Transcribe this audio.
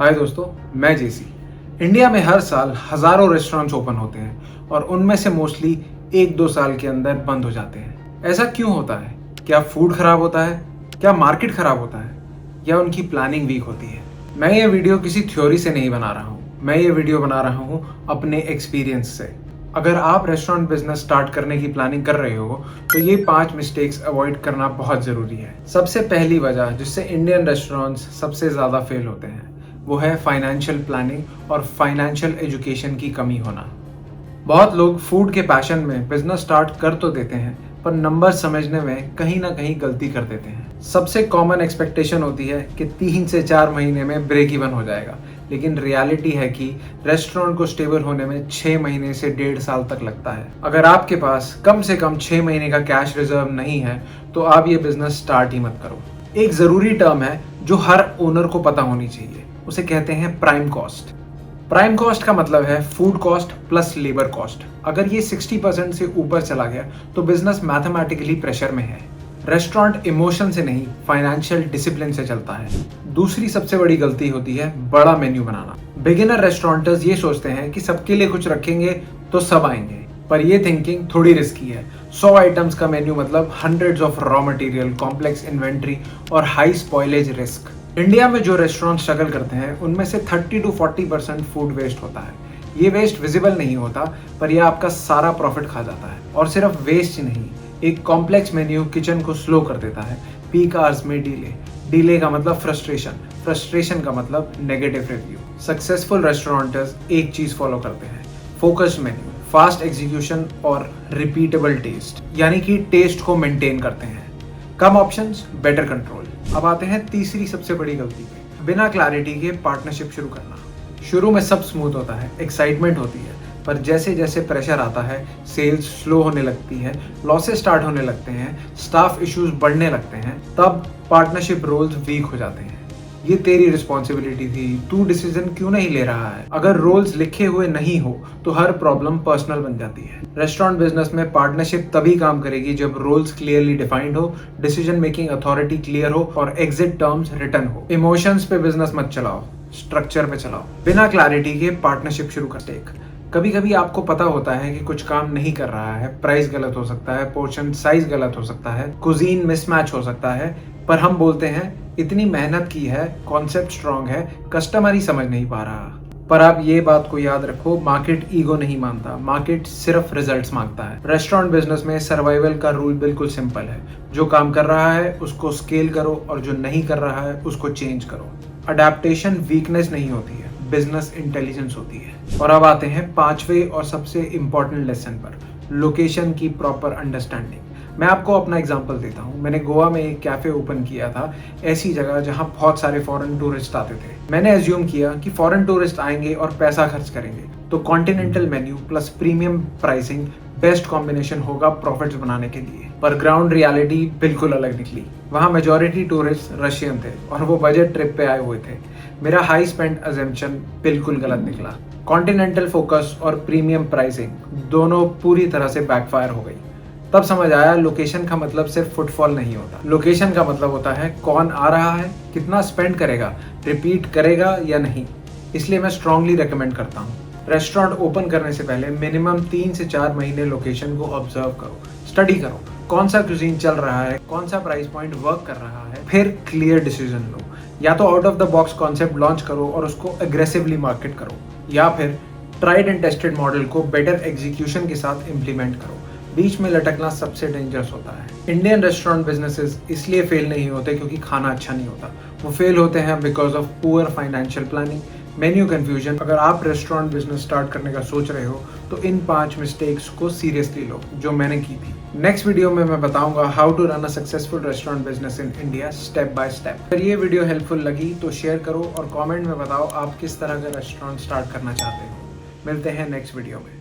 हाय दोस्तों, मैं जेसी। इंडिया में हर साल हजारों रेस्टोरेंट्स ओपन होते हैं और उनमें से मोस्टली 1-2 साल के अंदर बंद हो जाते हैं। ऐसा क्यों होता है? क्या फूड खराब होता है? क्या मार्केट खराब होता है? या उनकी प्लानिंग वीक होती है? मैं ये वीडियो किसी थ्योरी से नहीं बना रहा हूँ, मैं ये वीडियो बना रहा हूँ अपने एक्सपीरियंस से। अगर आप रेस्टोरेंट बिजनेस स्टार्ट करने की प्लानिंग कर रहे हो तो ये 5 मिस्टेक्स अवॉइड करना बहुत ज़रूरी है। सबसे पहली वजह जिससे इंडियन रेस्टोरेंट्स सबसे ज़्यादा फेल होते हैं वो है फाइनेंशियल प्लानिंग और फाइनेंशियल एजुकेशन की कमी होना। बहुत लोग फूड के पैशन में बिजनेस स्टार्ट कर तो देते हैं पर नंबर समझने में कहीं ना कहीं गलती कर देते हैं। सबसे कॉमन एक्सपेक्टेशन होती है कि 3 से 4 महीने में ब्रेक इवन हो जाएगा, लेकिन रियलिटी है कि रेस्टोरेंट को स्टेबल होने में 6 महीने से 1.5 साल तक लगता है। अगर आपके पास कम से कम 6 महीने का कैश रिजर्व नहीं है तो आप ये बिजनेस स्टार्ट ही मत करो। एक ज़रूरी टर्म है जो हर ओनर को पता होनी चाहिए, उसे कहते हैं प्राइम कॉस्ट। प्राइम कॉस्ट का मतलब है food cost plus labour cost. अगर ये 60% से ऊपर चला गया तो बिजनेस मैथमेटिकली प्रेशर में है। रेस्टोरेंट इमोशन से नहीं, फाइनेंशियल डिसिप्लिन से चलता है। दूसरी सबसे बड़ी गलती होती है बड़ा मेन्यू बनाना। बिगिनर रेस्टोरेंटर्स ये सोचते हैं कि सबके लिए कुछ रखेंगे तो सब आएंगे, पर ये थिंकिंग थोड़ी रिस्की है। 100 आइटम्स का मेन्यू मतलब hundreds of raw material, complex inventory और हाई स्पॉइलेज रिस्क। इंडिया में जो रेस्टोरेंट स्ट्रगल करते हैं उनमें से 30 to 40% फूड वेस्ट होता है। ये वेस्ट विजिबल नहीं होता पर यह आपका सारा प्रॉफिट खा जाता है। और सिर्फ वेस्ट ही नहीं, एक कॉम्प्लेक्स मेन्यू किचन को स्लो कर देता है। पीक आवर्स में डिले का मतलब फ्रस्ट्रेशन का मतलब नेगेटिव रिव्यू। सक्सेसफुल रेस्टोरेंटर्स एक चीज फॉलो करते हैं, फोकस्ड मेन्यू, फास्ट एग्जीक्यूशन और रिपीटेबल टेस्ट, यानी कि टेस्ट को मेंटेन करते हैं। कम ऑप्शंस, बेटर कंट्रोल। अब आते हैं तीसरी सबसे बड़ी गलती पे, बिना क्लैरिटी के पार्टनरशिप शुरू करना। शुरू में सब स्मूथ होता है, एक्साइटमेंट होती है, पर जैसे जैसे प्रेशर आता है, सेल्स स्लो होने लगती है, लॉसेस स्टार्ट होने लगते हैं, स्टाफ इश्यूज बढ़ने लगते हैं, तब पार्टनरशिप रोल्स वीक हो जाते हैं। ये तेरी रिस्पॉन्सिबिलिटी थी, तू डिसीजन क्यों नहीं ले रहा है? अगर रोल्स लिखे हुए नहीं हो तो हर प्रॉब्लम पर्सनल बन जाती है। रेस्टोरेंट बिजनेस में पार्टनरशिप तभी काम करेगी जब रोल्स क्लियरली डिफाइंड हो, डिसीजन मेकिंग अथॉरिटी क्लियर हो और एग्जिट टर्म्स रिटन हो। इमोशंस पे बिजनेस मत चलाओ, स्ट्रक्चर पे चलाओ। बिना क्लैरिटी के पार्टनरशिप शुरू कर। कभी कभी आपको पता होता है कि कुछ काम नहीं कर रहा है, प्राइस गलत हो सकता है, पोर्शन साइज गलत हो सकता है, कुजीन मिसमैच हो सकता है, पर हम बोलते हैं इतनी मेहनत की है, कॉन्सेप्ट स्ट्रांग है, कस्टमर ही समझ नहीं पा रहा। पर आप ये बात को याद रखो, मार्केट ईगो नहीं मानता, मार्केट सिर्फ रिजल्ट्स मांगता है। रेस्टोरेंट बिजनेस में सर्वाइवल का रूल बिल्कुल सिंपल है, जो काम कर रहा है उसको स्केल करो और जो नहीं कर रहा है उसको चेंज करो। अडेप्टेशन वीकनेस नहीं होती है, बिजनेस इंटेलिजेंस होती है। और अब आते हैं 5वें और सबसे इंपॉर्टेंट लेसन पर, लोकेशन की प्रॉपर अंडरस्टैंडिंग। मैं आपको अपना एग्जांपल देता हूँ। मैंने गोवा में एक कैफे ओपन किया था, ऐसी जगह जहाँ बहुत सारे फॉरेन टूरिस्ट आते थे। मैंने एज्यूम किया कि फॉरेन टूरिस्ट आएंगे और पैसा खर्च करेंगे, तो continental menu plus premium pricing best combination होगा प्रॉफिट्स बनाने के लिए। पर ग्राउंड रियलिटी बिल्कुल अलग निकली। वहाँ मेजॉरिटी टूरिस्ट रशियन थे और वो बजट ट्रिप पे आए हुए थे। मेरा हाई स्पेंड अजम्पशन बिल्कुल गलत निकला। कॉन्टिनेंटल फोकस और प्रीमियम प्राइसिंग दोनों पूरी तरह से बैकफायर हो गई। तब समझ आया लोकेशन का मतलब सिर्फ फुटफॉल नहीं होता, लोकेशन का मतलब होता है कौन आ रहा है, कितना स्पेंड करेगा, रिपीट करेगा या नहीं। इसलिए मैं स्ट्रांगली रेकमेंड करता हूँ, रेस्टोरेंट ओपन करने से पहले मिनिमम 3 से 4 महीने लोकेशन को ऑब्जर्व करो, स्टडी करो, कौन सा क्यूजीन चल रहा है, कौन सा प्राइस पॉइंट वर्क कर रहा है, फिर क्लियर डिसीजन लो। या तो out of the box concept launch करो और उसको एग्रेसिवली मार्केट करो, या फिर ट्राइड एंड टेस्टेड मॉडल को बेटर एग्जीक्यूशन के साथ इम्प्लीमेंट करो। बीच में लटकना सबसे डेंजरस होता है। इंडियन रेस्टोरेंट बिजनेसेस इसलिए फेल नहीं होते क्योंकि खाना अच्छा नहीं होता, वो फेल होते हैं because of poor financial planning, menu confusion. अगर आप रेस्टोरेंट बिजनेस स्टार्ट करने का सोच रहे हो तो इन 5 मिस्टेक्स को सीरियसली लो जो मैंने की थी। नेक्स्ट वीडियो में मैं बताऊंगा how to run a successful restaurant business in India step by step. अगर ये वीडियो हेल्पफुल लगी तो शेयर करो और कमेंट में बताओ आप किस तरह का रेस्टोरेंट स्टार्ट करना चाहते हो। मिलते हैं नेक्स्ट वीडियो में।